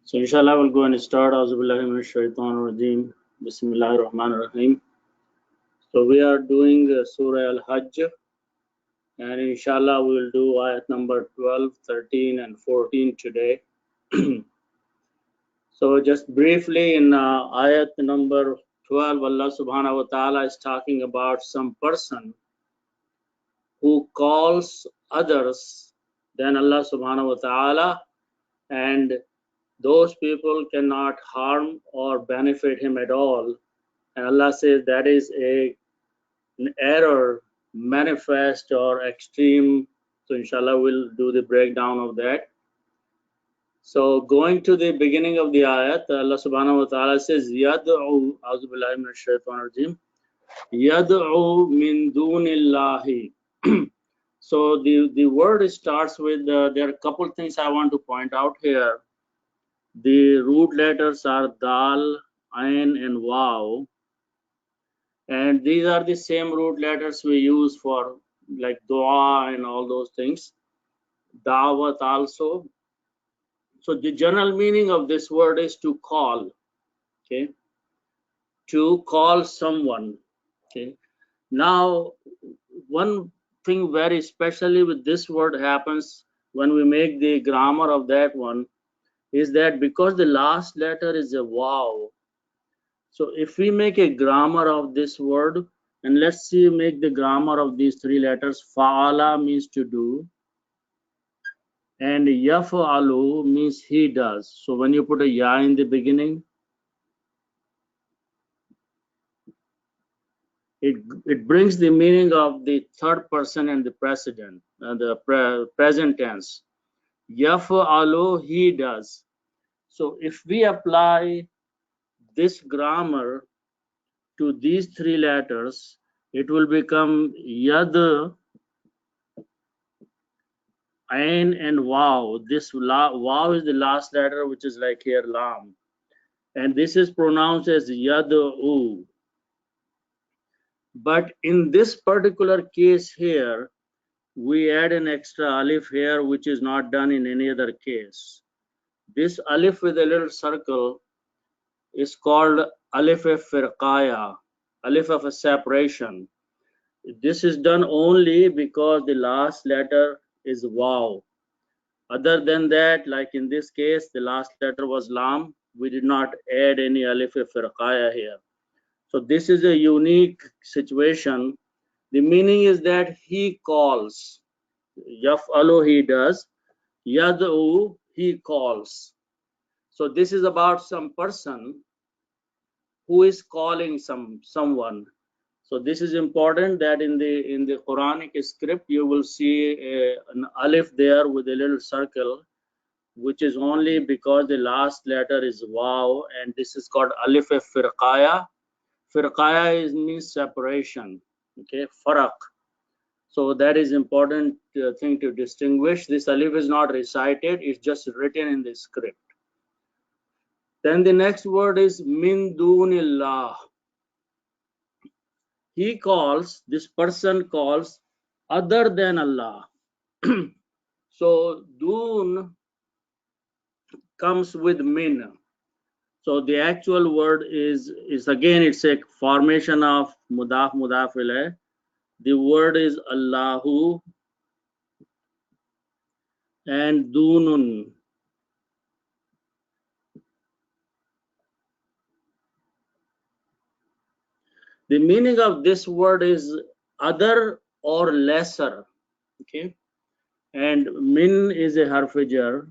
So inshallah we'll go and start. Auzubillahi minash shaitanir rajeem. Bismillahir rahmanir rahim. So we are doing Surah AlHajj, and inshallah we will do ayat number 12, 13 and 14 today. So just briefly in ayat number 12, Allah subhanahu wa ta'ala is talking about some person who calls others than Allah subhanahu wa ta'ala, and those people cannot harm or benefit him at all. And Allah says that is an error, manifest or extreme. So inshallah we'll do the breakdown of that. So going to the beginning of the ayat, Allah subhanahu wa ta'ala says, Yad'u, A'udhu billahi minash shaitanir rajeem, Yad'u min dunillahi. So the word starts with, there are a couple things I want to point out here. The root letters are Dal, Ain and Waw. And these are the same root letters we use for like dua and all those things. Dawat also. So the general meaning of this word is to call. Okay. To call someone. Okay. Now, one thing very especially with this word happens when we make the grammar of that one is that because the last letter is a waw. So if we make a grammar of this word, and let's see, make the grammar of these three letters. Fa'ala means to do, and yaf'alu means he does. So when you put a ya in the beginning, it brings the meaning of the third person and the present tense. Yaf'alu, he does. So if we apply this grammar to these three letters, it will become Yad, Ain and Waw. This Waw is the last letter, which is like here Lam. And this is pronounced as Yad'u. But in this particular case here, we add an extra alif here, which is not done in any other case. This alif with a little circle is called alif firqaya, alif of a separation. This is done only because the last letter is waw. Other than that, like in this case, the last letter was lam. We did not add any alif firqaya here. So this is a unique situation. The meaning is that he calls. Yaf'alu, he does. Yad'u, he calls. So this is about some person who is calling someone. So this is important that in the Quranic script you will see an alif there with a little circle, which is only because the last letter is waw, and this is called alif firqaya. Firqaya means separation. Okay, faraq. So that is important thing to distinguish. This alif is not recited; it's just written in the script. Then the next word is min dunillah. He calls, this person calls other than Allah. So dun comes with min. So the actual word is again, it's a formation of mudaf ilayh. The word is Allahu and dunun. The meaning of this word is other or lesser. Okay, and min is a harf jar.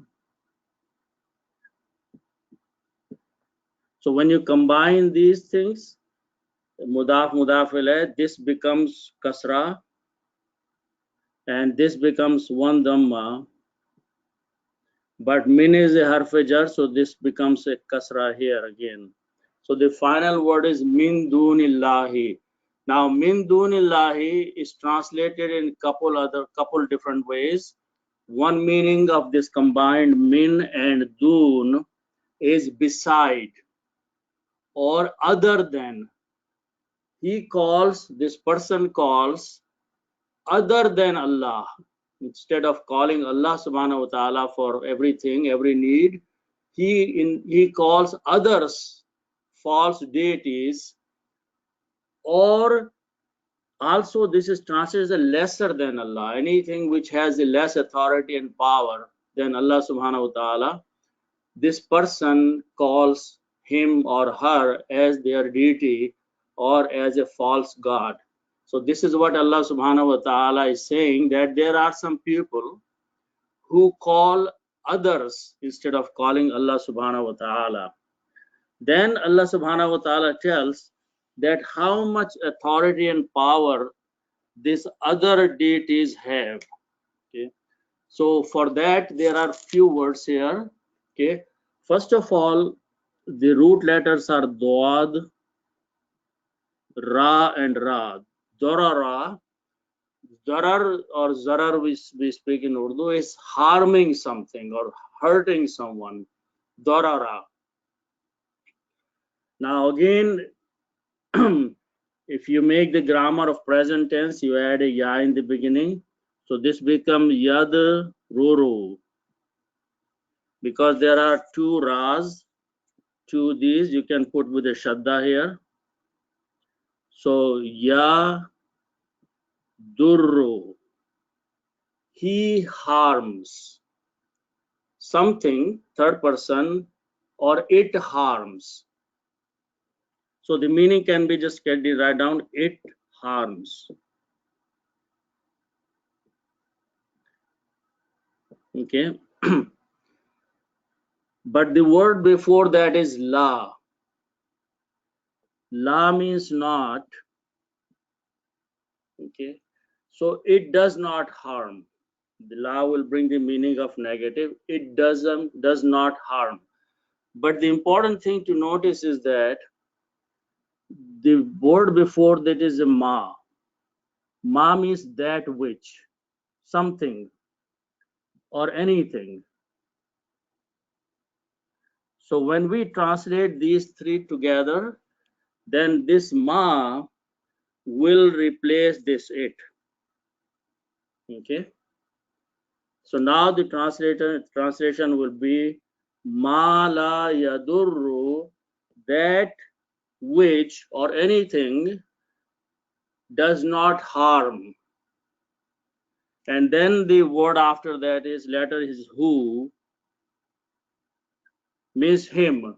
So when you combine these things, mudaf ilayh, this becomes kasra, and this becomes one dhamma. But min is a harf jar, so this becomes a kasra here again. So the final word is min dunillahi. Now min dunillahi is translated in couple different ways. One meaning of this combined min and dun is beside or other than. He calls, this person calls other than Allah. Instead of calling Allah subhanahu wa ta'ala for everything, every need, he calls others false deities, or also this is translated as lesser than Allah, anything which has a less authority and power than Allah subhanahu wa ta'ala. This person calls him or her as their deity or as a false god. So this is what Allah subhanahu wa ta'ala is saying, that there are some people who call others instead of calling Allah subhanahu wa ta'ala. Then Allah subhanahu wa ta'ala tells that how much authority and power these other deities have. Okay, so for that there are few words here. Okay, first of all, the root letters are Dawad, Ra and Ra. Dorara, Zarar or Zarar we speak in Urdu is harming something or hurting someone. Dorara. Now again, if you make the grammar of present tense, you add a ya in the beginning. So this becomes Yad Ruru. Because there are two Ras, two these, you can put with a Shadda here. So Ya Durru. He harms something, third person, or it harms. So the meaning can be just get it right down, it harms. Okay. But the word before that is la. La means not. Okay. So it does not harm. The la will bring the meaning of negative. It does not harm. But the important thing to notice is that the word before that is a ma. Ma means that which, something, or anything. So when we translate these three together, then this ma will replace this it. Okay. So now the translation will be ma la yadurru, that which or anything does not harm. And then the word after that is letter is who, means him.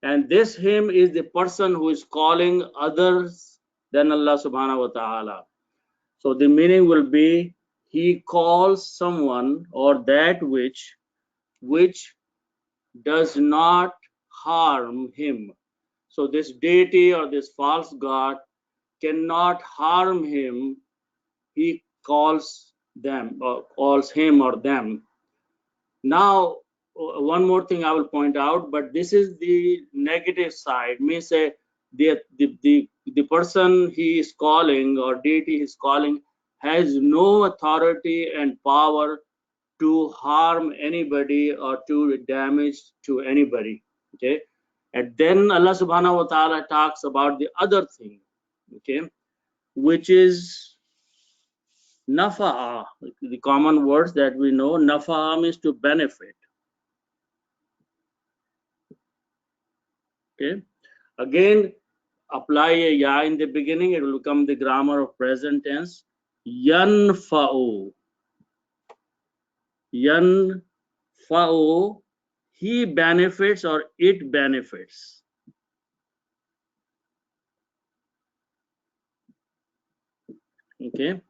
And this him is the person who is calling others than Allah subhanahu wa ta'ala. So the meaning will be he calls someone or that which does not harm him. So this deity or this false god cannot harm him. He calls them or calls him or them. Now, one more thing I will point out, but this is the negative side. Means the person he is calling or deity he is calling has no authority and power to harm anybody or to damage to anybody. Okay, and then Allah subhanahu wa ta'ala talks about the other thing, okay, which is nafa'a. The common words that we know, nafa'a means to benefit. Okay, again apply a ya in the beginning, it will become the grammar of present tense. Yanfa'u. Yanfa'u, he benefits or it benefits. Okay,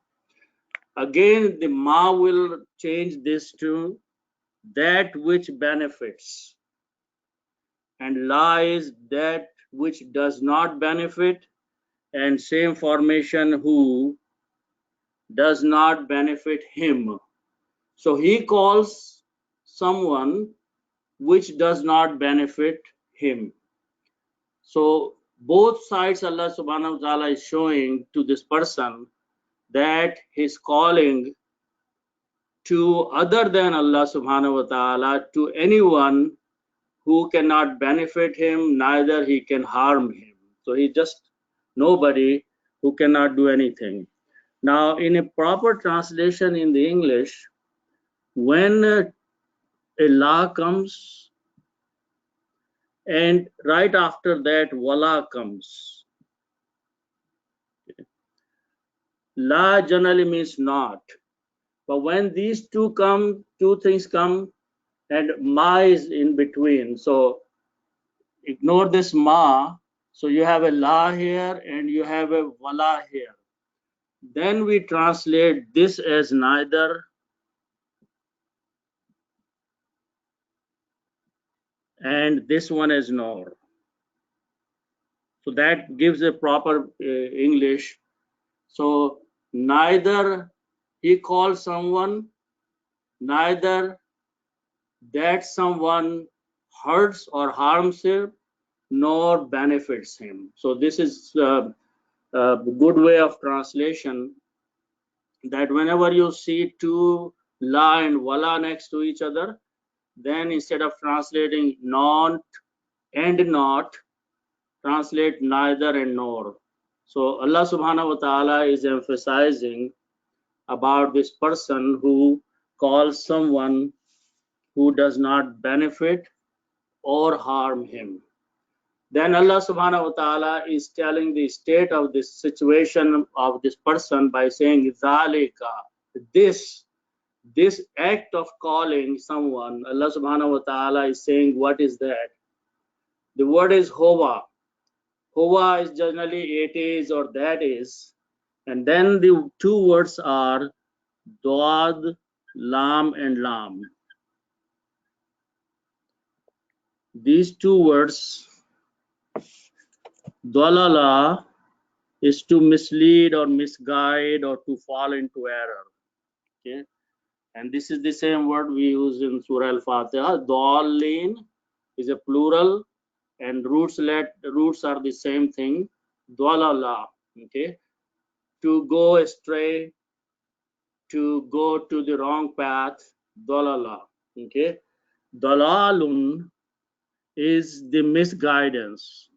again the ma will change this to that which benefits, and la is that which does not benefit, and same formation who does not benefit him. So he calls someone which does not benefit him. So both sides Allah subhanahu wa ta'ala is showing to this person that he's calling to other than Allah subhanahu wa ta'ala, to anyone who cannot benefit him, neither he can harm him. So he just nobody who cannot do anything. Now in a proper translation in the English, when a law comes and right after that wala comes. La generally means not, but when these two things come and ma is in between, so ignore this ma, so you have a la here and you have a wala here. Then we translate this as neither and this one as nor. So that gives a proper English. So neither he calls someone, neither that someone hurts or harms him, nor benefits him. So this is a good way of translation, that whenever you see two la and wala next to each other, then instead of translating not and not, translate neither and nor. So Allah subhanahu wa ta'ala is emphasizing about this person who calls someone who does not benefit or harm him. Then Allah subhanahu wa ta'ala is telling the state of this situation of this person by saying zalika, this act of calling someone, Allah subhanahu wa ta'ala is saying, what is that? The word is hova. Hova is generally it is or that is, and then the two words are dad, lam and lam. These two words, dalala is to mislead or misguide or to fall into error. Okay, and this is the same word we use in Surah Al-Fatiha. Dallin is a plural, and roots are the same thing. Dalala, okay, to go astray, to go to the wrong path. Dalala, okay. Dalalun is the misguidance.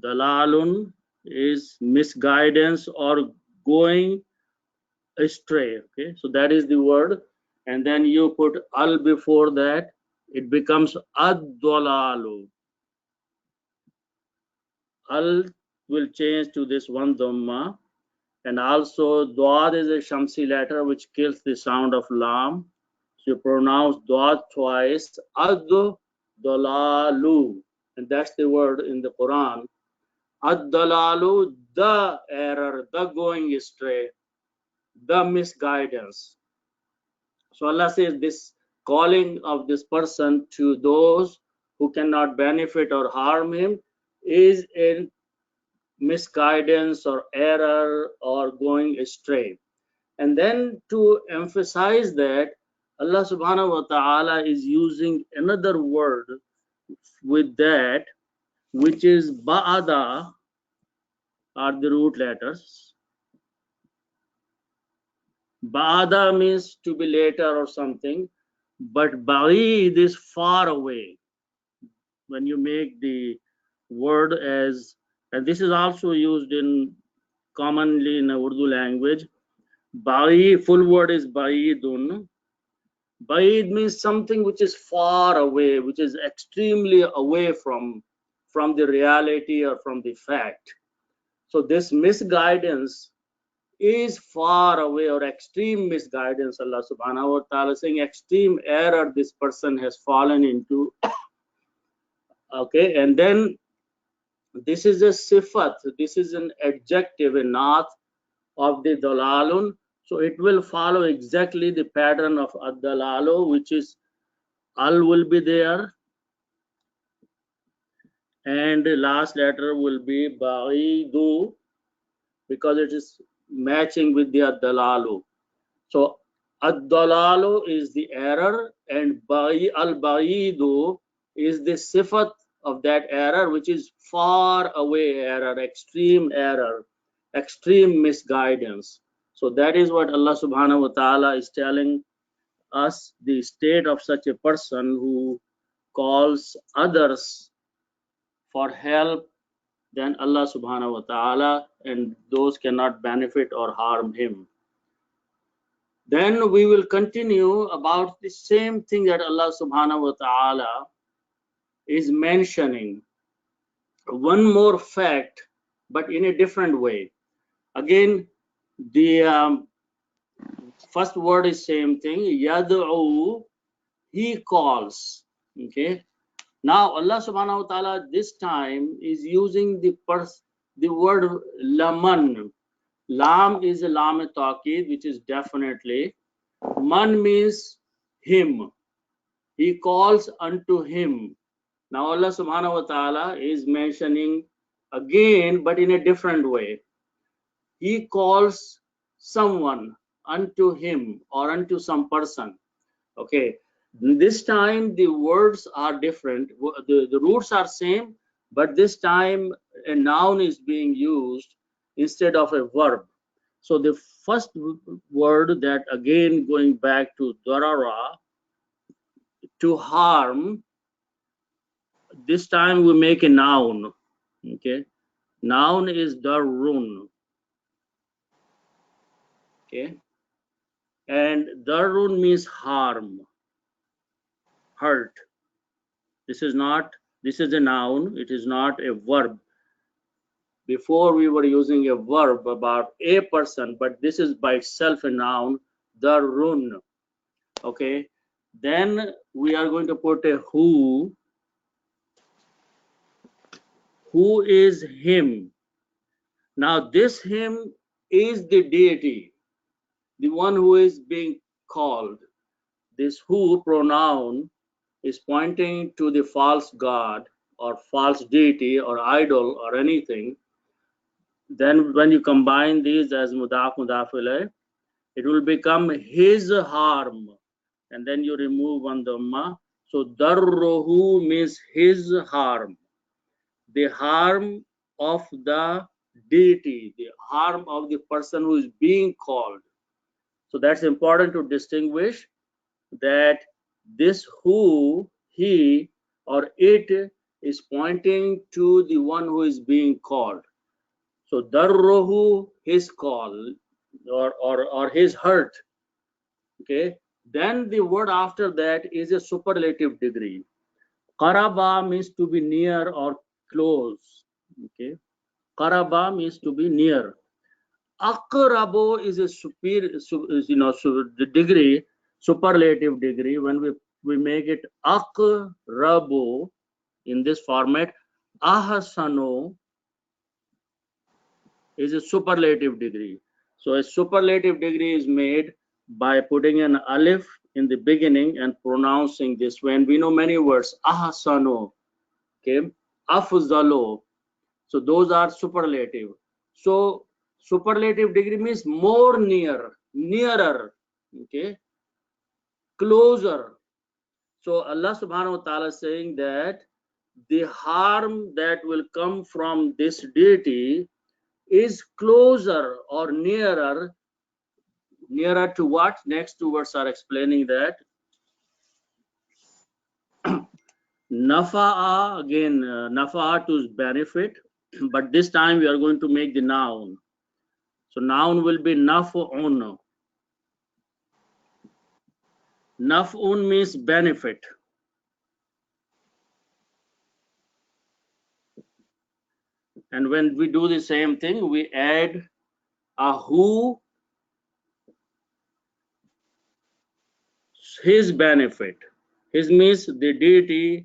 Dalalun is misguidance or going astray. Okay, so that is the word, and then you put al before that, it becomes ad-dalalu. Al will change to this one dhamma, and also dad is a shamsi letter which kills the sound of lam. So you pronounce dad twice, ad-dalalu, and that's the word in the Quran. Ad-dalalu, the error, the going astray, the misguidance. So Allah says this calling of this person to those who cannot benefit or harm him is in misguidance or error or going astray. And then to emphasize that, Allah subhanahu wa ta'ala is using another word with that, which is ba'ada, are the root letters. Ba'ada means to be later or something, but ba'id is far away. When you make the word as, and this is also used in commonly in Urdu language, ba'id, full word is ba'idun. Ba'id means something which is far away, which is extremely away from the reality or from the fact. So this misguidance is far away, or extreme misguidance. Allah subhanahu wa ta'ala saying extreme error this person has fallen into. Okay, and then this is a sifat, this is an adjective, a naat of the dalalun. So it will follow exactly the pattern of ad-dalalu, which is al will be there, and the last letter will be ba'idu, because it is matching with the ad-dalalu. So ad-dalalu is the error, and al-ba'idu is the sifat of that error, which is far away error, extreme misguidance. So that is what Allah subhanahu wa ta'ala is telling us, the state of such a person who calls others for help than Allah subhanahu wa ta'ala, and those cannot benefit or harm him. So Allah subhanahu wa ta'ala is telling us the state of such a person who calls others for help than Allah subhanahu wa ta'ala, and those cannot benefit or harm him. Then we will continue about the same thing that Allah subhanahu wa ta'ala is mentioning. One more fact, but in a different way. Again, the first word is same thing. Yad'u, he calls. Okay. Now Allah subhanahu wa ta'ala this time is using the word laman. Lam is a lam taqid, which is definitely. Man means him. He calls unto him. Now Allah subhanahu wa ta'ala is mentioning again, but in a different way. He calls someone unto him or unto some person. Okay. This time the words are different. The roots are same, but this time a noun is being used instead of a verb. So the first word, that again going back to darara, to harm, this time we make a noun. Okay. Noun is darun. Okay. And darun means harm, hurt. This is a noun, it is not a verb. Before we were using a verb about a person, but this is by itself a noun, darun. Okay. Then we are going to put a who is him. Now this him is the deity, the one who is being called. This who pronoun is pointing to the false god or false deity or idol or anything. Then when you combine these as mudaf mudaf ilayh, it will become his harm, and then you remove one dhamma. So darruhu means his harm, the harm of the deity, the harm of the person who is being called. So that's important to distinguish that this who, he or it is pointing to the one who is being called. So darruhu, his call or his hurt. Okay. Then the word after that is a superlative degree. Qaraba means to be near or close. Okay. Qaraba means to be near. Aqrabo is a superior, the degree, superlative degree. When we make it aqrabo in this format, ahsano is a superlative degree. So a superlative degree is made by putting an alif in the beginning and pronouncing this. When we know many words, ahsano, okay, afzalo. So those are superlative. So superlative degree means more near, nearer, okay, closer. So Allah subhanahu wa ta'ala is saying that the harm that will come from this deity is closer or nearer. Nearer to what? Next two words are explaining that. Nafa'a, again, nafa'a to benefit, but this time we are going to make the noun. So noun will be naf'un. Naf'un means benefit. And when we do the same thing, we add a who, his benefit. His means the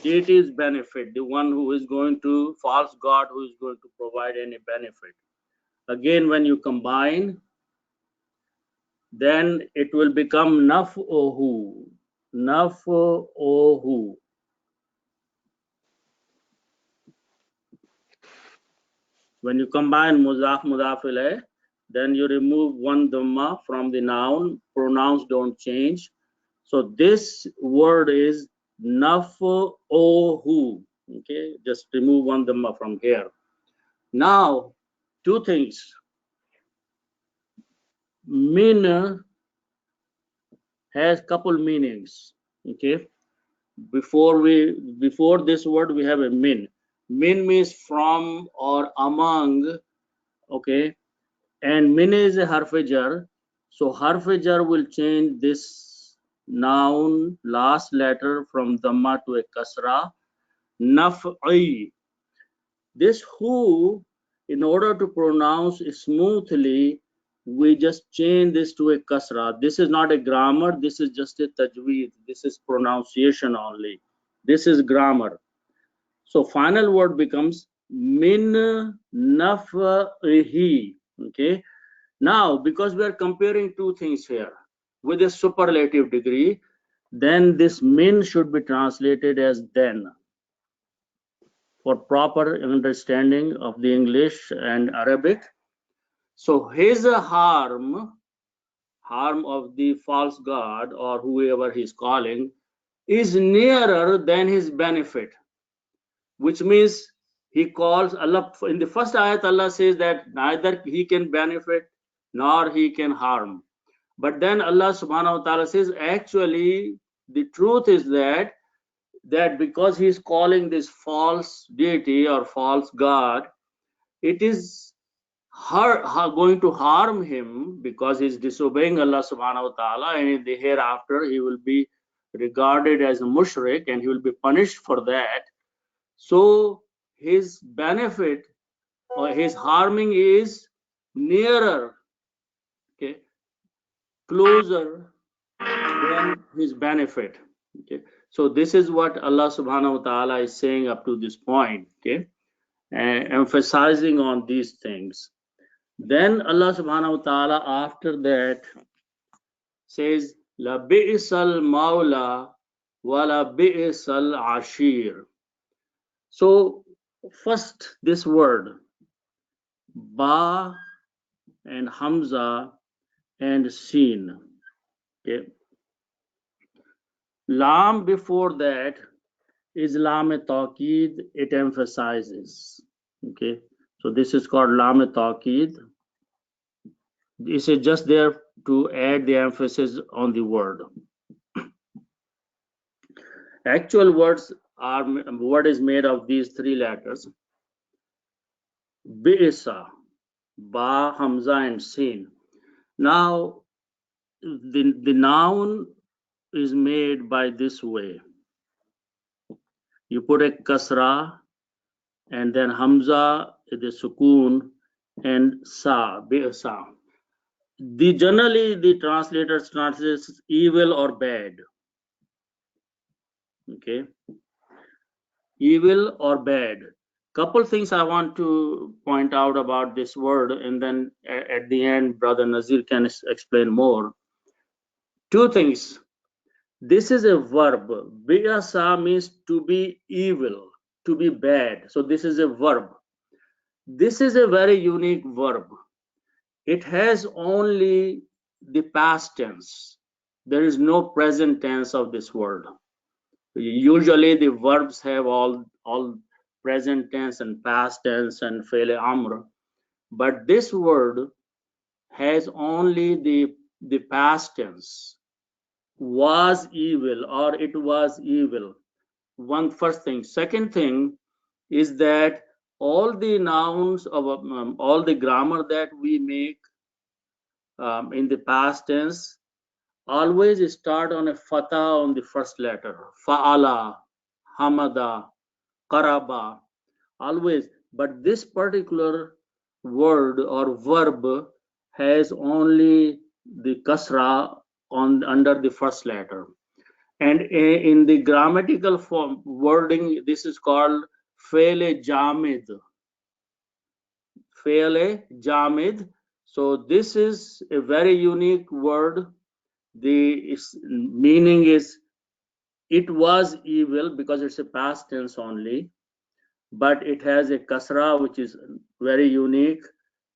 deity's benefit, the one who is going to, false god who is going to provide any benefit. Again, when you combine, then it will become naf'uhu. Naf'uhu. When you combine mudaf mudaf ilayh, then you remove one dhamma from the noun. Pronouns don't change. So this word is naf'uhu. Okay, just remove one dhamma from here. Now, two things. Min has couple meanings. Okay, before this word we have a min. Min means from or among. Okay, and min is a harf-e-jar, so harf-e-jar will change this noun last letter from dhamma to a kasra, naf'i. This who, in order to pronounce smoothly, we just change this to a kasra. This is not a grammar, this is just a tajweed. This is pronunciation only. This is grammar. So final word becomes min naf'ihi. Okay. Now, because we are comparing two things here with a superlative degree, then this min should be translated as then, for proper understanding of the English and Arabic. So his harm of the false god or whoever he's calling is nearer than his benefit, which means he calls Allah. In the first ayat, Allah says that neither he can benefit nor he can harm. But then Allah subhanahu wa ta'ala says, actually, the truth is that because he is calling this false deity or false god, it is going to harm him because he is disobeying Allah subhanahu wa ta'ala, and in the hereafter he will be regarded as a mushrik and he will be punished for that. So his benefit or his harming is nearer, okay, closer than his benefit. Okay, so this is what Allah subhanahu wa ta'ala is saying up to this point, okay, and emphasizing on these things. Then Allah subhanahu wa ta'ala after that says, La bi'sal maula wa la bi'sal ashir. So first this word, ba and hamza and sin. Okay. Lam before that is lam taqeed, it emphasizes. Okay, so this is called lam taqeed. This is just there to add the emphasis on the word. Actual word is made of these three letters: bi'sa, ba, hamza, and sin. Now the noun is made by this way. You put a kasra and then hamza, the sukoon, and sa, bi'sa. Generally the translators translate evil or bad. Okay, evil or bad. Couple things I want to point out about this word, and then at the end brother Nazir can explain more. Two things. This is a verb. Bi'asa means to be evil, to be bad. So this is a verb. This is a very unique verb. It has only the past tense. There is no present tense of this word. Usually the verbs have all present tense and past tense and fi'l amr, but this word has only the past tense. Was evil or it was evil. One first thing. Second thing is that all the nouns of all the grammar that we make in the past tense always start on a fatha on the first letter. Fa'ala, hamada, qaraba, always. But this particular word or verb has only the kasra under the first letter. And in the grammatical form wording, this is called fe'le jamid. Fe'le jamid. So this is a very unique word. The meaning is it was evil because it's a past tense only, but it has a kasra which is very unique.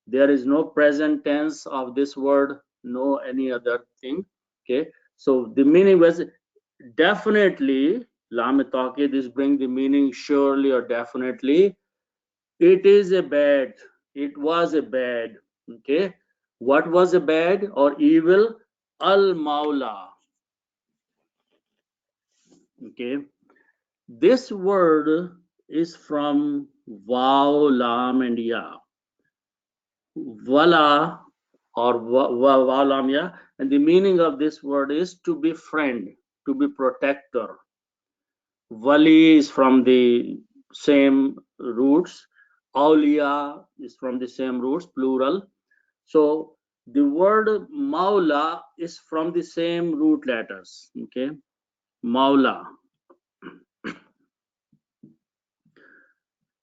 There is no present tense of this word, no any other thing. Okay, so the meaning was definitely, lam taqid is bring the meaning surely or definitely. It is a bad, it was a bad. Okay, what was a bad or evil? Al maula. Okay, this word is from Waw, Lam, and Ya. wala or walamya, and the meaning of this word is to be friend, to be protector. Wali is from the same roots. Awliya is from the same roots, plural. So the word Maula is from the same root letters. Okay, Maula.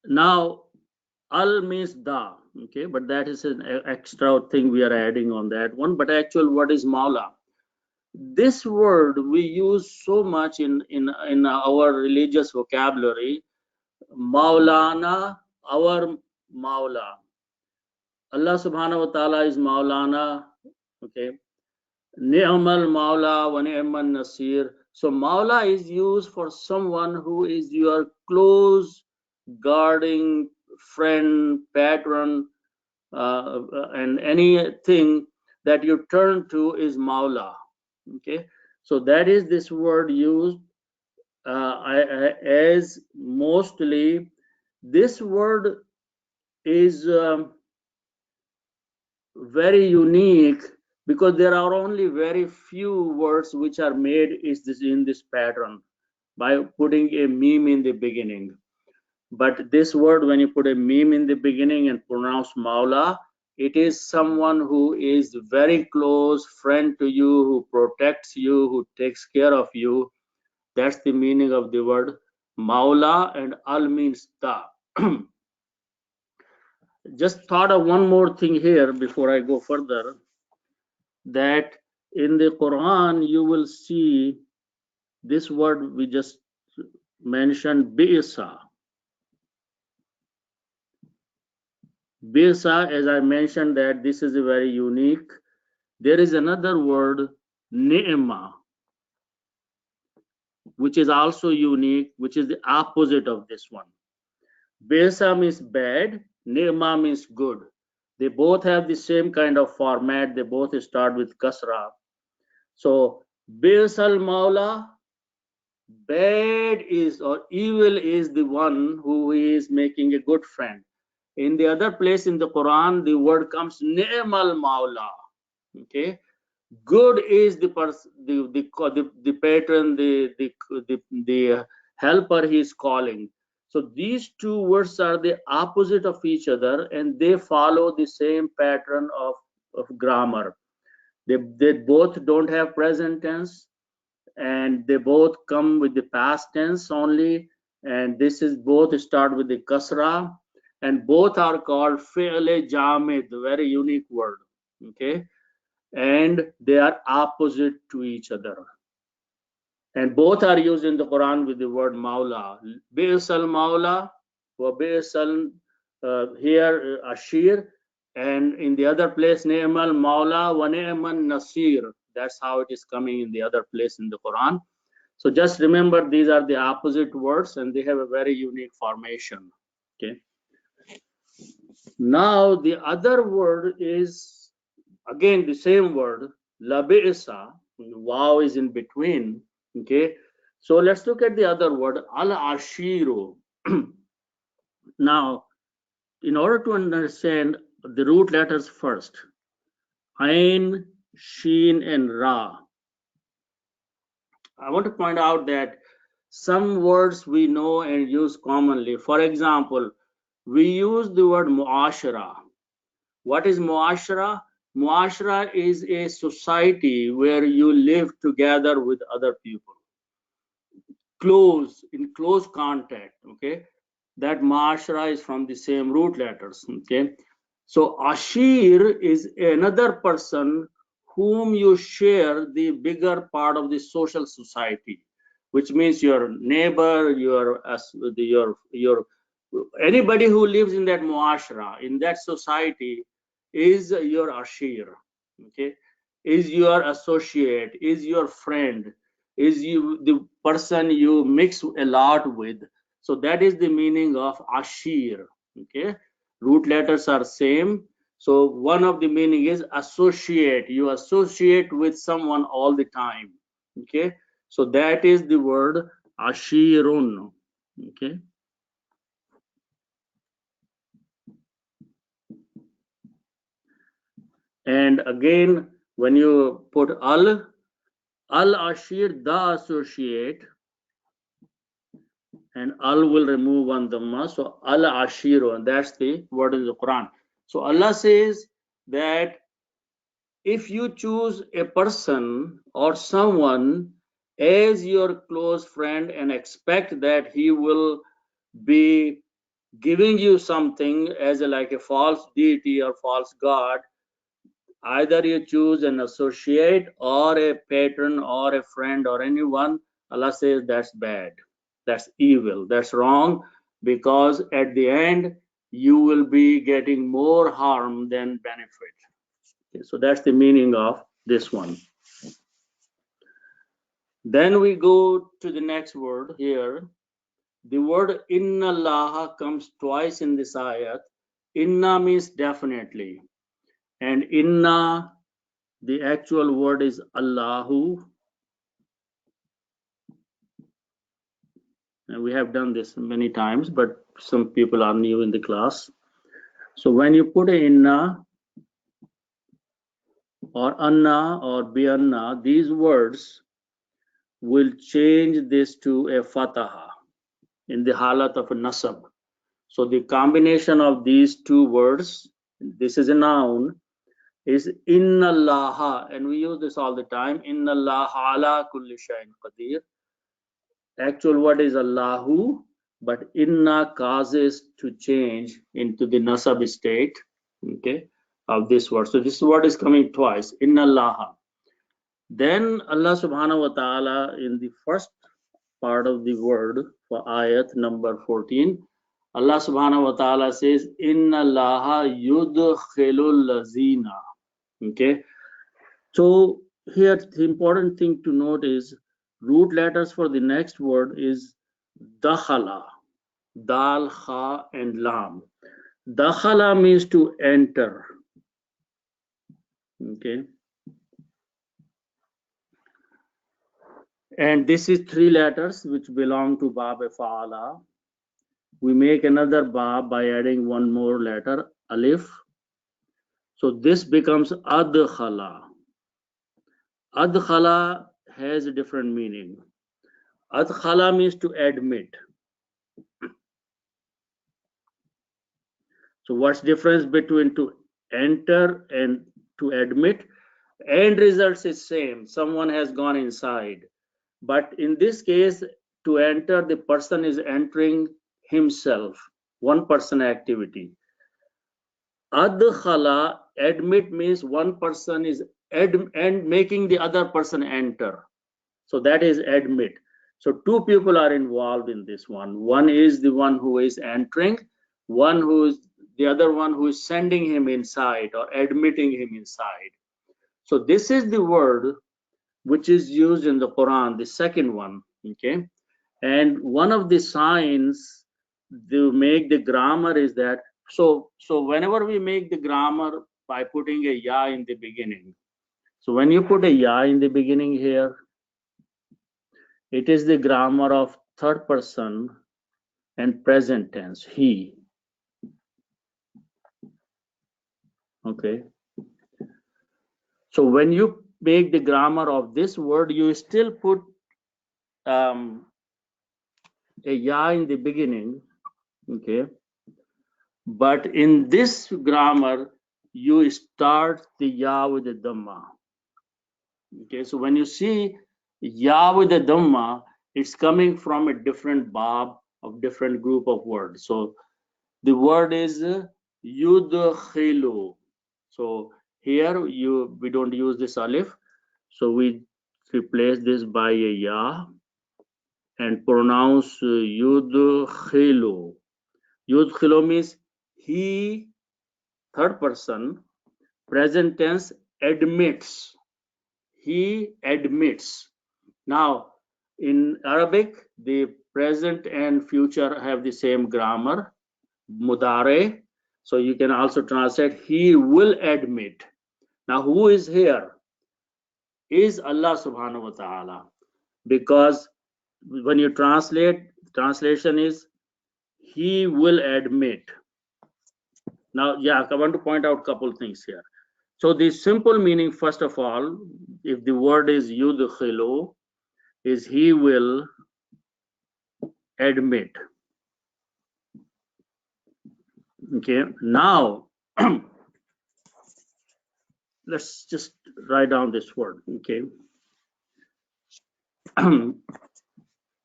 Now, Al means the. Okay, but that is an extra thing we are adding on that one. But actual word is Maula. This word we use so much in our religious vocabulary. Maulana, our Maula. Allah subhanahu wa ta'ala is Maulana. Okay. Ni'mal Maula wa ni'man Nasir. So Maula is used for someone who is your close guarding friend, patron, and anything that you turn to is Maula. Okay. So that is this word used as mostly. This word is very unique because there are only very few words which are made in this pattern by putting a meme in the beginning. But this word, when you put a meme in the beginning and pronounce Maula, it is someone who is very close friend to you, who protects you, who takes care of you. That's the meaning of the word Maula, and Al means ta. Just thought of one more thing here before I go further, that in the Quran you will see this word we just mentioned, Bi'sa. Bi'sa, as I mentioned, that this is a very unique. There is another word, Ni'ma, which is also unique, which is the opposite of this one. Bi'sa means bad, Ni'ma means good. They both have the same kind of format. They both start with kasra. So, Bi'sal Maula, bad is or evil is the one who is making a good friend. In the other place in the Quran, the word comes Ni'mal Maula. Okay, good is the person, the patron, the helper he is calling. So these two words are the opposite of each other, and they follow the same pattern of grammar. They both don't have present tense, and they both come with the past tense only, and this is both start with the kasra, and both are called fi'le jamid, very unique word. Okay, and they are opposite to each other, and both are used in the Quran with the word Maula. Bi'sal Maula wa Bi'sal, here Ashir, and in the other place Ni'mal Maula wa Ni'man Nasir. That's how it is coming in the other place in the Quran. So just remember, these are the opposite words and they have a very unique formation. Okay. Now the other word is again the same word, labisa. Wow is in between. Okay. So let's look at the other word, al-ashiru. Now, in order to understand the root letters first, Ain, Sheen, and Ra, I want to point out that some words we know and use commonly. For example, we use the word muashara. What is muashara? Muashara is a society where you live together with other people, in close contact. Okay, that muashara is from the same root letters. Okay, so ashir is another person whom you share the bigger part of the social society, which means your neighbor, your anybody who lives in that muashara, in that society, is your ashir. Okay, is your associate, is your friend, is you the person you mix a lot with. So that is the meaning of ashir. Okay, root letters are same. So one of the meaning is associate. You associate with someone all the time. Okay, so that is the word ashirun. Okay. And again, when you put al-ashir, the associate, and al will remove one dhamma, so al-ashiru, and that's the word in the Quran. So Allah says that if you choose a person or someone as your close friend and expect that he will be giving you something as like a false deity or false god, either you choose an associate or a patron or a friend or anyone, Allah says that's bad, that's evil, that's wrong, because at the end you will be getting more harm than benefit. Okay, so that's the meaning of this one. Then we go to the next word here. The word inna Allah comes twice in this ayat. Inna means definitely, and inna, the actual word is Allahu. And we have done this many times, but some people are new in the class. So when you put a inna or anna or bi anna, these words will change this to a fataha in the halat of a nasab. So the combination of these two words, this is a noun, is inna Allah, and we use this all the time. Inna Allah ala kulli shay'in qadir. Actual word is Allahu, but inna causes to change into the nasab state, okay, of this word. So this word is coming twice, inna Allah. Then Allah subhanahu wa ta'ala in the first part of the word for ayat number 14, Allah subhanahu wa ta'ala says, inna Allah yudkhilul lazina. Okay, so here the important thing to note is root letters for the next word is dakhala, dal, kha, and lam. Dakhala means to enter. Okay, and this is three letters which belong to bab fa'ala. We make another bab by adding one more letter, alif. So this becomes adkhala. Adkhala has a different meaning. Adkhala means to admit. So what's difference between to enter and to admit? End results is same. Someone has gone inside. But in this case, to enter, the person is entering himself, one person activity. Adkhala, admit means one person is and making the other person enter. So that is admit. So two people are involved in this one. One is the one who is entering, one who is the other one who is sending him inside or admitting him inside. So this is the word which is used in the Quran, the second one. Okay, and one of the signs to make the grammar is that so whenever we make the grammar by putting a ya in the beginning. So when you put a ya in the beginning here, it is the grammar of third person and present tense, he. Okay. So when you make the grammar of this word, you still put a ya in the beginning. Okay. But in this grammar, you start the ya with the dhamma. Okay. So when you see ya with the dhamma, it's coming from a different bab of different group of words. So the word is yudkhilu. So here we don't use this alif, so we replace this by a ya and pronounce yudkhilu. Yudkhilu means he, third person, present tense, admits. He admits. Now in Arabic, the present and future have the same grammar, mudare. So you can also translate he will admit. Now who is here? Is Allah subhanahu wa ta'ala, because when you translate, translation is he will admit. Now yeah, I want to point out a couple things here. So the simple meaning, first of all, if the word is yudkhilu, is he will admit. Okay, now let's just write down this word. Okay,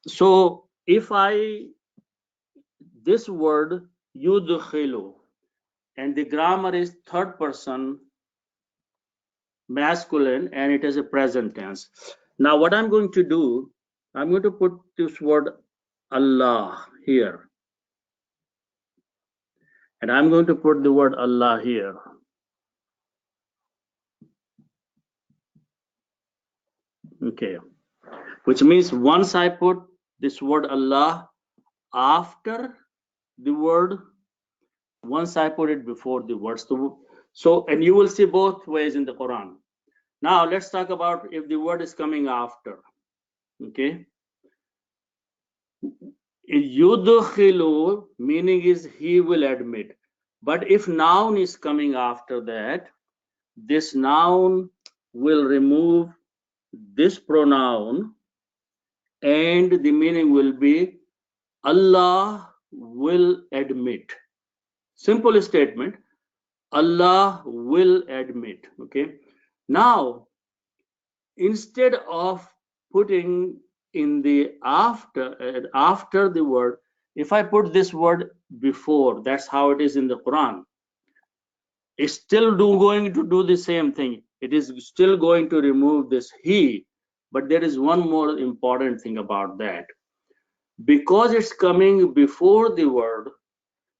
so if this word yudkhilu, and the grammar is third person masculine and it is a present tense. Now what I'm going to do, I'm going to put this word Allah here, and I'm going to put the word Allah here. Okay, which means once I put this word Allah after the word, once I put it before the words. So and you will see both ways in the Quran. Now let's talk about if the word is coming after. Okay, yudkhilu meaning is he will admit, but if noun is coming after that, this noun will remove this pronoun and the meaning will be Allah will admit. Simple statement, Allah will admit. Okay, now instead of putting in the after the word, if I put this word before, that's how it is in the Quran, it's still going to do the same thing. It is still going to remove this he, but there is one more important thing about that. Because it's coming before the word,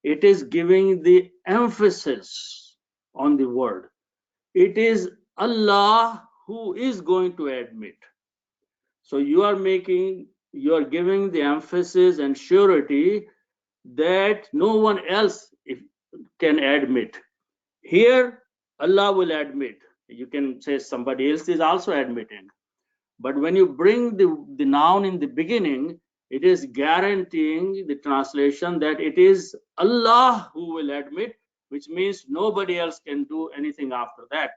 it is giving the emphasis on the word. It is Allah who is going to admit. So you are giving the emphasis and surety that no one else can admit. Here, Allah will admit. You can say somebody else is also admitting. But when you bring the noun in the beginning, it is guaranteeing the translation that it is Allah who will admit, which means nobody else can do anything after that.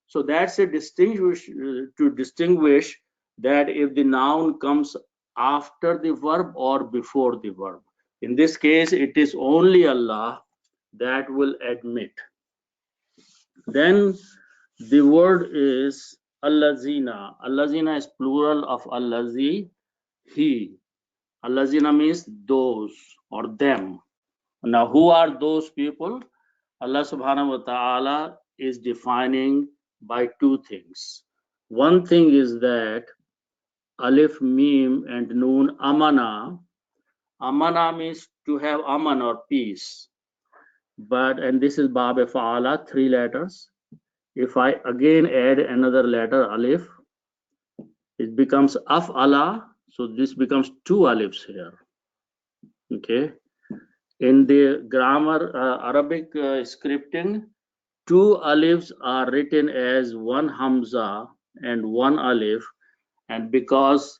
So that's a to distinguish that if the noun comes after the verb or before the verb. In this case, it is only Allah that will admit. Then the word is allazina. Allazina is plural of allazi, he. Allazina means those or them. Now, who are those people? Allah subhanahu wa ta'ala is defining by two things. One thing is that alif, mim, and noon, amana. Amana means to have aman or peace. And this is bab fa'ala, 3 letters. If I again add another letter, alif, it becomes af'ala. So this becomes 2 alifs here. Okay. In the grammar, Arabic scripting, 2 alifs are written as 1 hamza and 1 alif, and because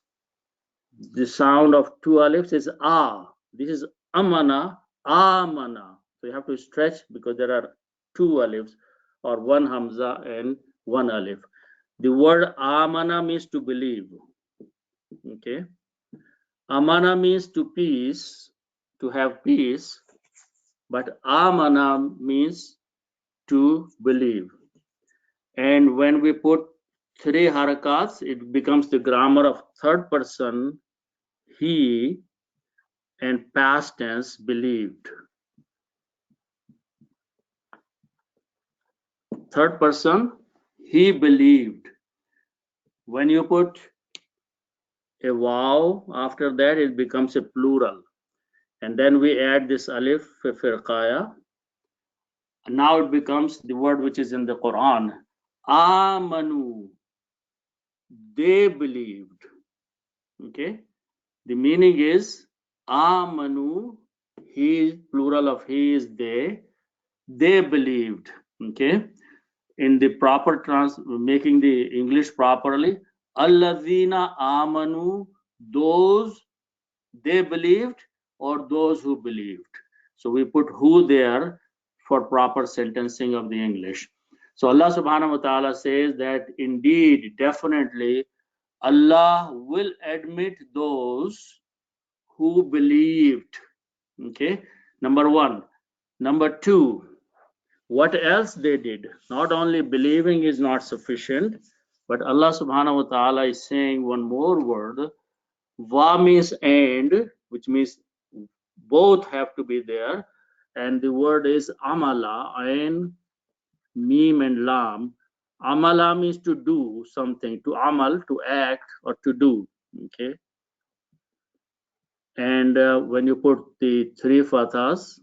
the sound of 2 alifs is a, this is amana, amana. So you have to stretch because there are 2 alifs or 1 hamza and 1 alif. The word amana means to believe. Okay, amana means to peace, to have peace, but amana means to believe. And when we put 3 harakats, it becomes the grammar of third person, he, and past tense, believed. Third person, he believed. When you put a waw after that, it becomes a plural. And then we add this alif, firqaya. And now it becomes the word which is in the Quran, amanu. They believed. Okay, the meaning is amanu, he, plural of he is they believed. Okay, in the proper making the English properly, allazina amanu, those they believed or those who believed. So we put who there for proper sentencing of the English. So Allah subhanahu wa ta'ala says that indeed, definitely, Allah will admit those who believed. Okay, number one. Number two, what else they did? Not only believing is not sufficient, but Allah subhanahu wa ta'ala is saying one more word. Va means and, which means both have to be there. And the word is amala, ain, mim, and lam. Amala means to do something, to amal, to act, or to do. Okay. And when you put the three fathas,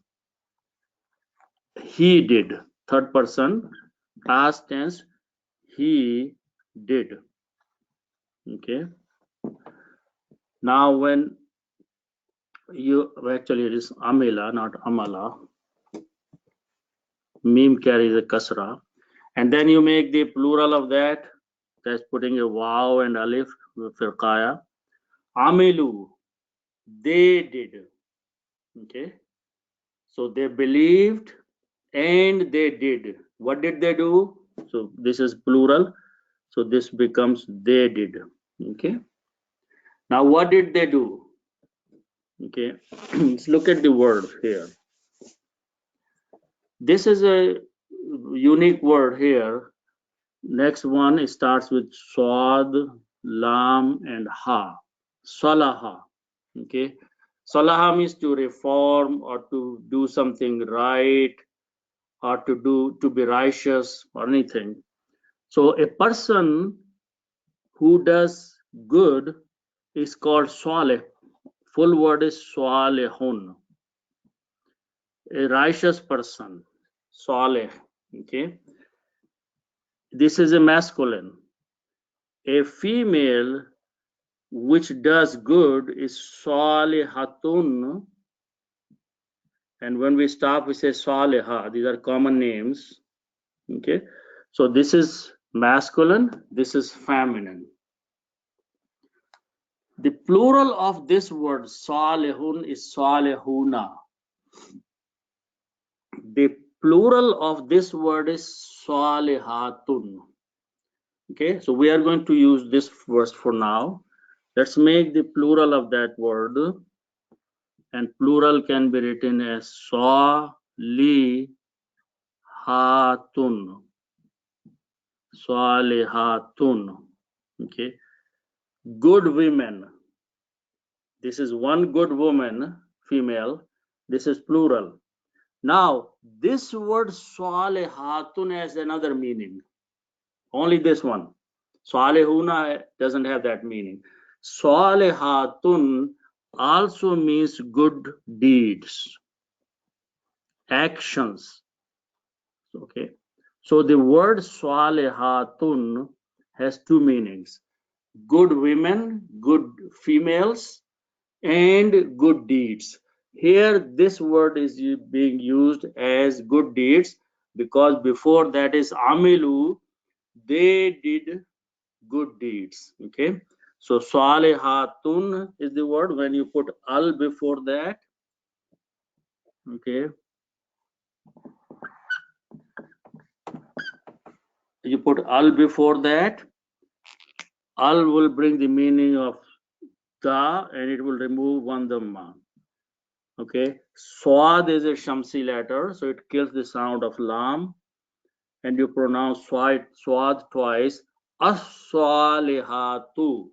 he did, third person, past tense, he did. Okay. Now when you, actually it is amila, not amala. Mim carries a kasra. And then you make the plural of that. That's putting a waw and alif, firqaya. Amilu, they did. Okay. So they believed and they did. What did they do? So this is plural. So this becomes they did. Okay. Now what did they do? Okay. Let's look at the word here. This is a unique word here. Next one, it starts with swad, lam, and ha. Salaha. Okay. Salaha means to reform or to do something right or to be righteous or anything. So a person who does good is called salih. Full word is salihun. A righteous person, salih. Okay. This is a masculine. A female which does good is salihatun, and when we stop we say saliha. These are common names. Okay, so this is masculine, this is feminine. The plural of this word salihun is salihuna. The plural of this word is salihatun. Okay, so we are going to use this verse for now. Let's make the plural of that word, and plural can be written as salihatun. Salihatun. Okay, good women. This is one good woman, female. This is plural. Now, this word salihatun has another meaning. Only this one. Salihuna doesn't have that meaning. Salihatun also means good deeds, actions. Okay. So the word salihatun has two meanings: good women, good females, and good deeds. Here this word is being used as good deeds because before that is amilu, they did good deeds. Okay, so salihatun is the word. When you put al before that, okay, you put al before that, al will bring the meaning of ta and it will remove one dhamma. Okay, swad is a shamsi letter, so it kills the sound of lam, and you pronounce swad twice, as-salihatu.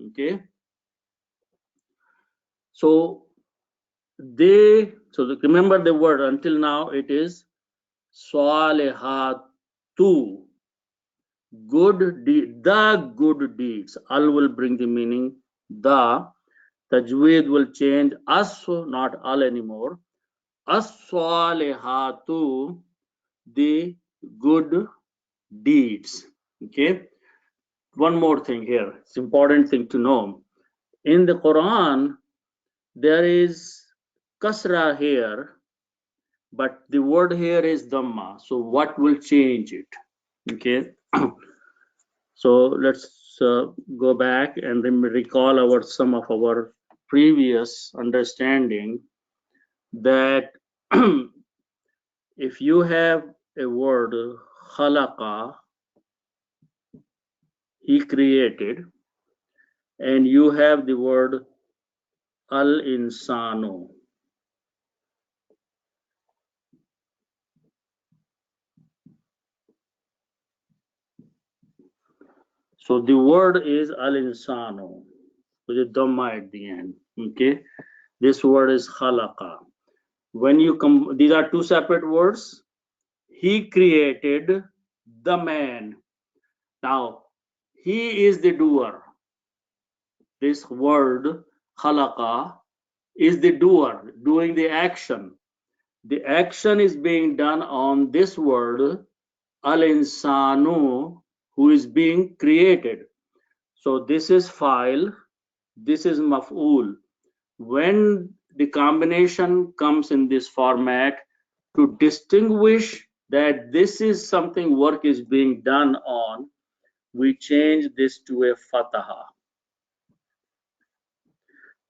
Okay, so remember the word until now it is salihatu, good deed, the good deeds. Al will bring the meaning the. Tajweed will change as, not al anymore. As-salihatu, the good deeds. Okay, one more thing here, it's important thing to know. In the Quran there is kasra here, but the word here is dhamma. So what will change it? Okay, so let's go back and recall some of our previous understanding that if you have a word khalaqa, he created, and you have the word al-insanu. So the word is al-insanu with a dhamma at the end. Okay, this word is khalaqa. When you come, these are two separate words. He created the man. Now, he is the doer. This word khalaqa is the doer, doing the action. The action is being done on this word al-insanu, who is being created. So this is fa'il, this is maf'ul. When the combination comes in this format, to distinguish that this is something work is being done on, we change this to a fataha.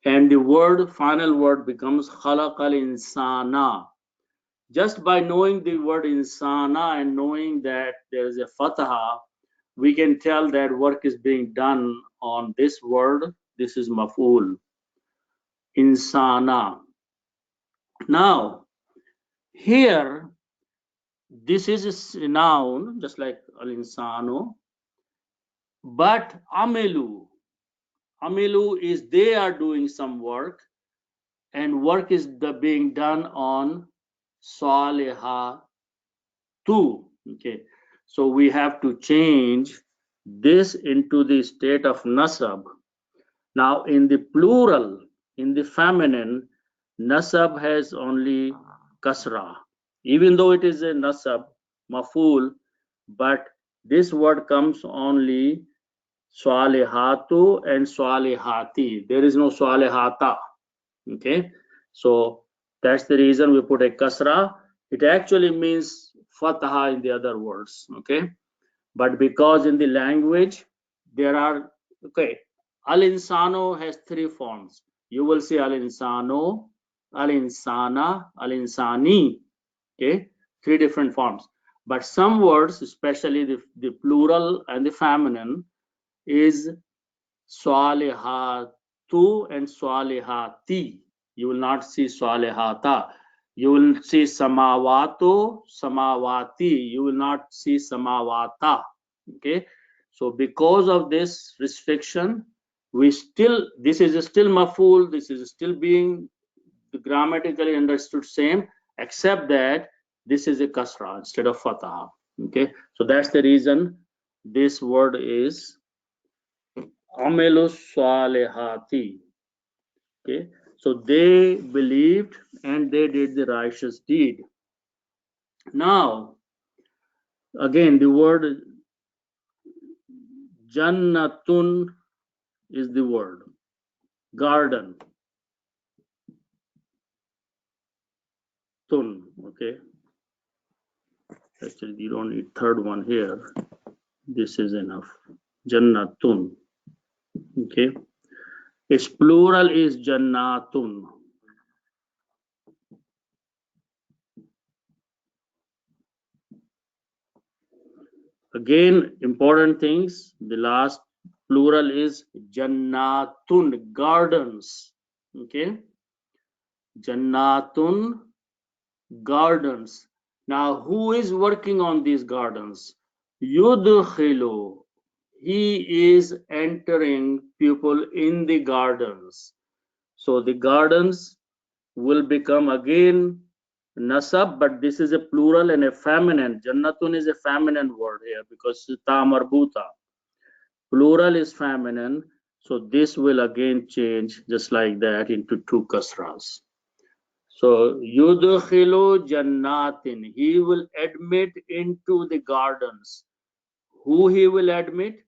And the word, final word becomes khalaqal insana. Just by knowing the word insana and knowing that there is a fataha, we can tell that work is being done on this word. This is maf'ul, insana. Now, here, this is a noun, just like al-insanu, but amilu. Amilu is they are doing some work, and work is being done on salihah too. Okay, so we have to change this into the state of nasab. Now, in the plural, in the feminine, nasab has only kasra, even though it is a nasab, maful, but this word comes only swalihatu and swalihati. There is no swalihata. Okay, so that's the reason we put a kasra. It actually means fataha in the other words. Okay, but because in the language there are, okay, al-insano has three forms. You will see al-insano, al-insana, al-insani. Okay, three different forms. But some words, especially the plural and the feminine, is swalihatu and swalihati. You will not see swalihata. You will see samawatu, samawati. You will not see samawata. Okay, so because of this restriction, we still, this is still maful, this is still being grammatically understood same, except that this is a kasra instead of fatah. Okay, so that's the reason this word is amelu salihati. Okay, so they believed and they did the righteous deed. Now, again, the word jannatun is the word garden. Tun, okay. Actually, you don't need third one here. This is enough. Jannatun. Okay. Its plural is jannatun. Again, important things. The last plural is jannatun, gardens. Okay. Jannatun, gardens. Now, who is working on these gardens? Yudkhilu. He is entering people in the gardens. So the gardens will become again nasab, but this is a plural and a feminine. Jannatun is a feminine word here because ta marbuta. Plural is feminine, so this will again change just like that into two kasras. So yudkhilu jannatin, he will admit into the gardens. Who he will admit?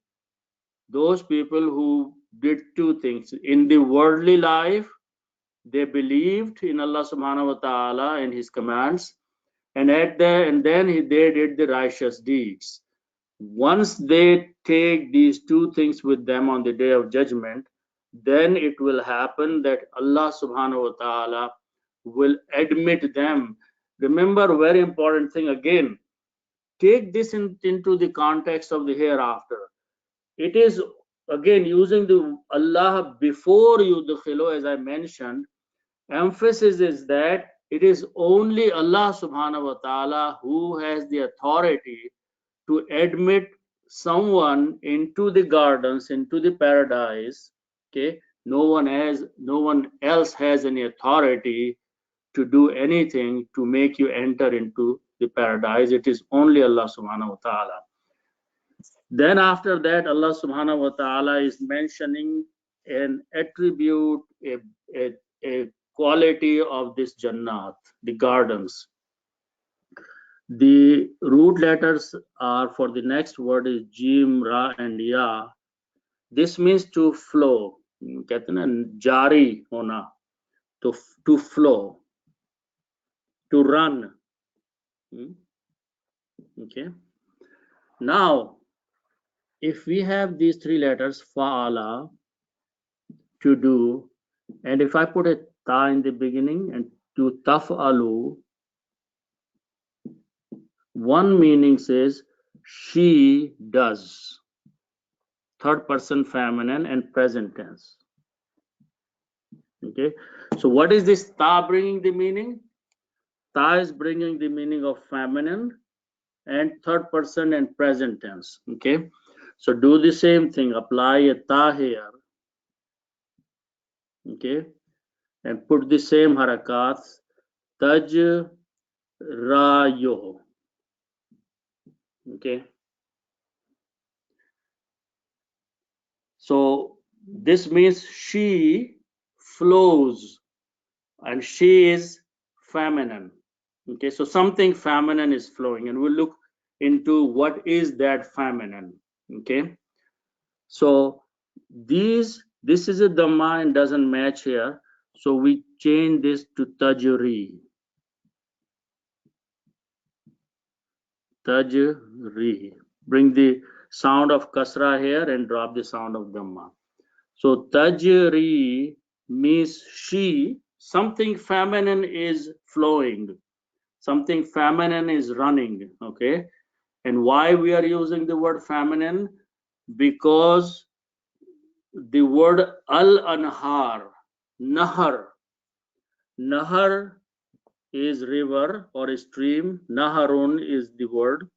Those people who did two things. In the worldly life, they believed in Allah subhanahu wa ta'ala and his commands, and then they did the righteous deeds. Once they take these two things with them on the day of judgment, then it will happen that Allah subhanahu wa ta'ala will admit them. Remember, very important thing again, take this into the context of the hereafter. It is again using the Allah before yudkhilu, as I mentioned. Emphasis is that it is only Allah subhanahu wa ta'ala who has the authority to admit someone into the gardens, into the paradise. Okay, no one else has any authority to do anything to make you enter into the paradise. It is only Allah subhanahu wa ta'ala. Then after that, Allah subhanahu wa ta'ala is mentioning an attribute, a quality of this Jannat, the gardens. The root letters are for the next word is Jim, Ra and Ya. This means to flow. कहते हैं ना जारी होना, to flow, to run. Okay. Now, if we have these three letters, fa'ala, to do, and if I put a ta in the beginning and to taf'alu, one meaning says she does, third person feminine and present tense. Okay, so what is this ta bringing the meaning? Ta is bringing the meaning of feminine and third person and present tense. Okay, so do the same thing, apply a ta here. Okay, and put the same harakats, taj ra yo. Okay, so this means she flows and she is feminine. Okay, so something feminine is flowing, and we'll look into what is that feminine. Okay, so this is a dhamma and doesn't match here, so we change this to tajri. Tajri. Bring the sound of kasra here and drop the sound of dhamma. So tajri means she, something feminine is flowing, something feminine is running. Okay, and why we are using the word feminine? Because the word al-anhar, nahar is river or a stream. Naharun is the word.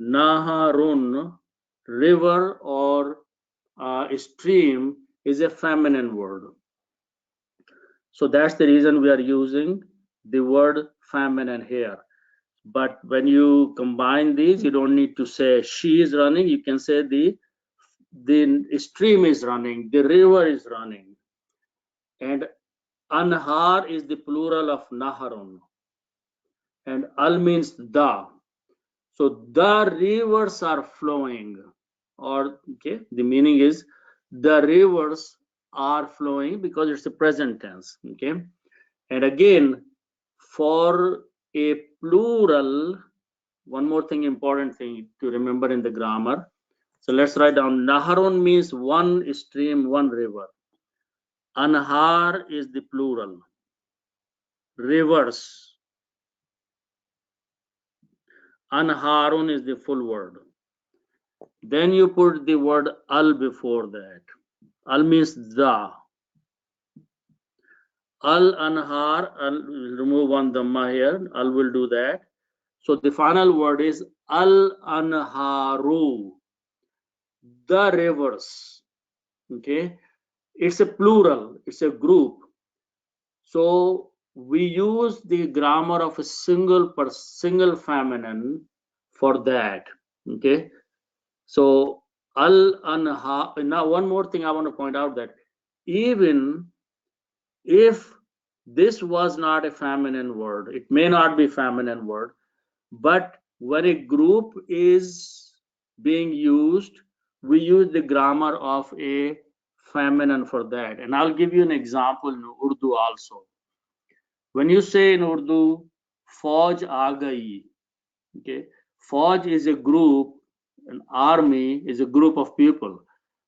Naharun, river or a stream, is a feminine word. So that's the reason we are using the word feminine here. But when you combine these, you don't need to say she is running. You can say the stream is running, the river is running. And anhar is the plural of naharun. And al means the. So the rivers are flowing. Or, okay, the meaning is the rivers are flowing because it's a present tense. Okay. And again, for a plural, one more thing, important thing to remember in the grammar. So let's write down. Naharun means one stream, one river. Anhar is the plural. Rivers. Anharun is the full word. Then you put the word al before that. Al means the. Al anhar, I'll remove one dhamma here. Al will do that. So the final word is al anharu, the rivers. Okay, it's a plural, it's a group. So we use the grammar of a single feminine for that. Okay, so al anha. Now one more thing I want to point out, that even if this was not a feminine word, it may not be feminine word, but when a group is being used, we use the grammar of a feminine for that. And I'll give you an example in Urdu also. When you say in Urdu, Fauj aa gayi, okay, Fauj is a group, an army is a group of people,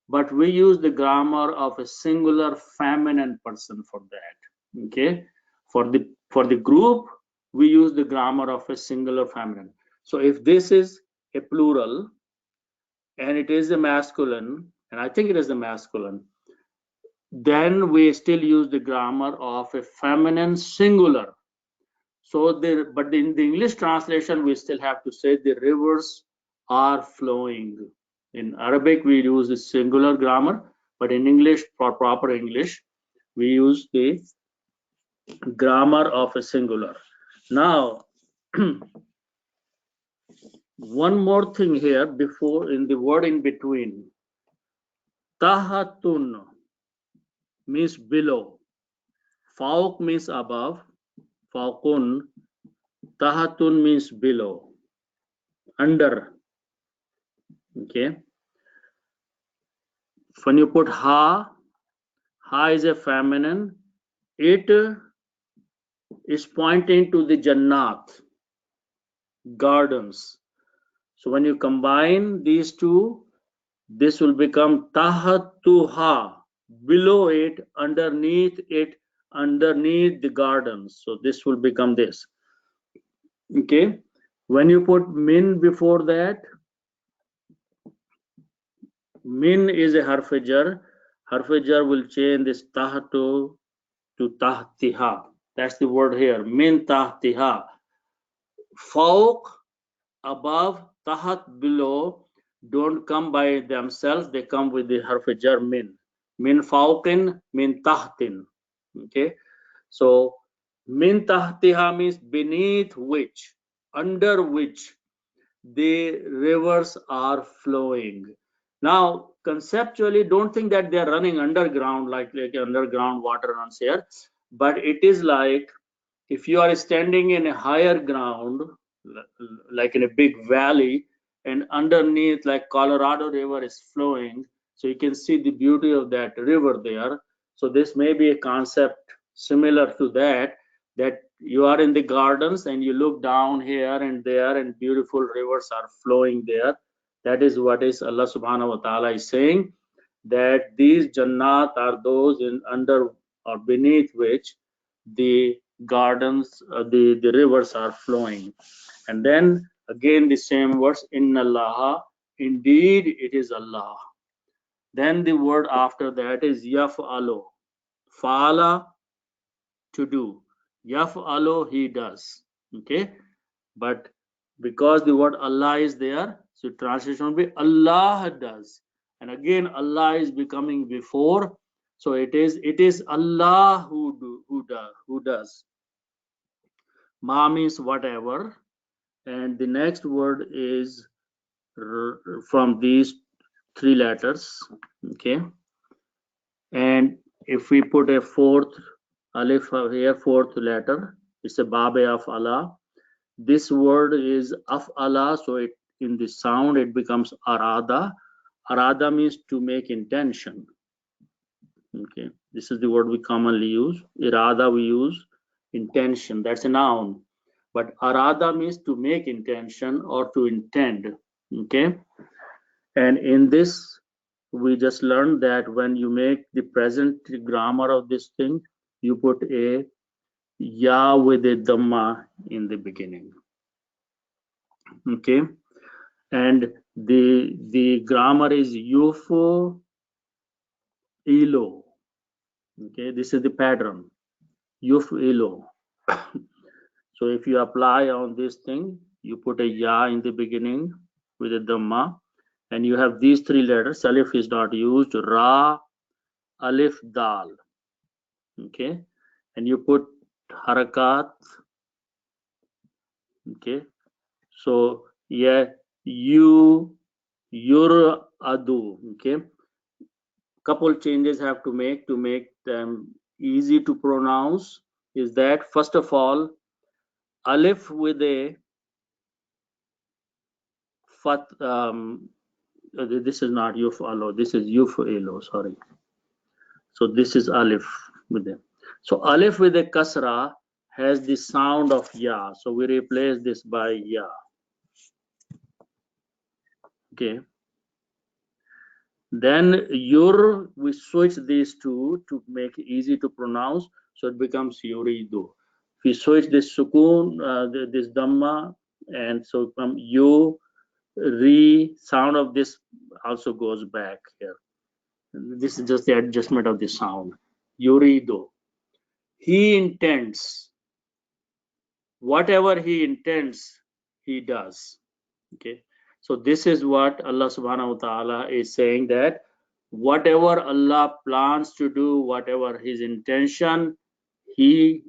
but we use the grammar of a singular feminine person for that. Okay, for the group, we use the grammar of a singular feminine. So if this is a plural and it is a masculine, and I think it is a masculine, then we still use the grammar of a feminine singular. So but in the English translation, we still have to say the rivers are flowing. In Arabic, we use the singular grammar, but in English, for proper English, we use the grammar of a singular. Now, one more thing here before in the word in between. Tahatun means below. Fawq means above. Fawqun. Tahatun means below. Under. Okay. When you put ha is a feminine. It is pointing to the Jannat, gardens. So when you combine these two, this will become tahatuha, below it, underneath the gardens. So this will become this. Okay. When you put min before that, min is a harf-jar. Harf-jar will change this tahatu to tahtiha. That's the word here. Min tahtiha. Fawq, above, tahat, below, don't come by themselves. They come with the harf-jar min. Min fawqin, min tahtin. Okay. So min tahtiha means beneath which, under which the rivers are flowing. Now, conceptually, don't think that they are running underground like underground water runs here, but it is like if you are standing in a higher ground, like in a big valley, and underneath, like Colorado River is flowing, so you can see the beauty of that river there. So this may be a concept similar to that you are in the gardens and you look down here and there and beautiful rivers are flowing there. That is what is Allah subhanahu wa ta'ala is saying, that these Jannat are those in under or beneath which the gardens, the rivers are flowing. And then again the same words, inna Allah, indeed it is Allah. Then the word after that is yaf'alu. Fa'ala, to do. Yaf'alu, he does. Okay. But because the word Allah is there, so translation will be Allah does. And again Allah is becoming before, so it is Allah who does. Ma means whatever, and the next word is from these three letters. Okay. And if we put a fourth alif here, fourth letter, it's a babe of Allah. This word is af'ala, so it in the sound it becomes arada. Arada means to make intention. Okay, this is the word we commonly use. Irada we use intention, that's a noun. But arada means to make intention or to intend. Okay, and in this we just learned that when you make the present grammar of this thing, you put a ya with a dhamma in the beginning. Okay, and the grammar is yufo ilo. Okay, this is the pattern, yuf ilo. So if you apply on this thing, you put a ya in the beginning with a dhamma, and you have these three letters. Alif is not used, ra, alif, dal. Okay, and you put harakat. Okay, so yeah, your adu. Okay, couple changes have to make them easy to pronounce. Is that first of all, alif with a fat. This is not yuf'alo. This is yuf'ilo. Sorry. So this is alif with a. So alif with a kasra has the sound of ya. So we replace this by ya. Okay. Then yur, we switch these two to make it easy to pronounce, so it becomes yuridu. If we switch this sukun, this dhamma and so from you, re sound of this also goes back here. This is just the adjustment of the sound. Yurido. He intends. Whatever he intends, he does. Okay. So this is what Allah subhanahu wa ta'ala is saying, that whatever Allah plans to do, whatever his intention, he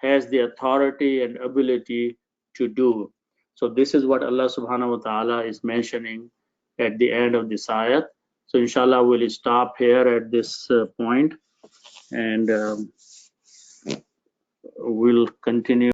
has the authority and ability to do. So this is what Allah subhanahu wa ta'ala is mentioning at the end of this ayat. So inshallah we'll stop here at this point, and we'll continue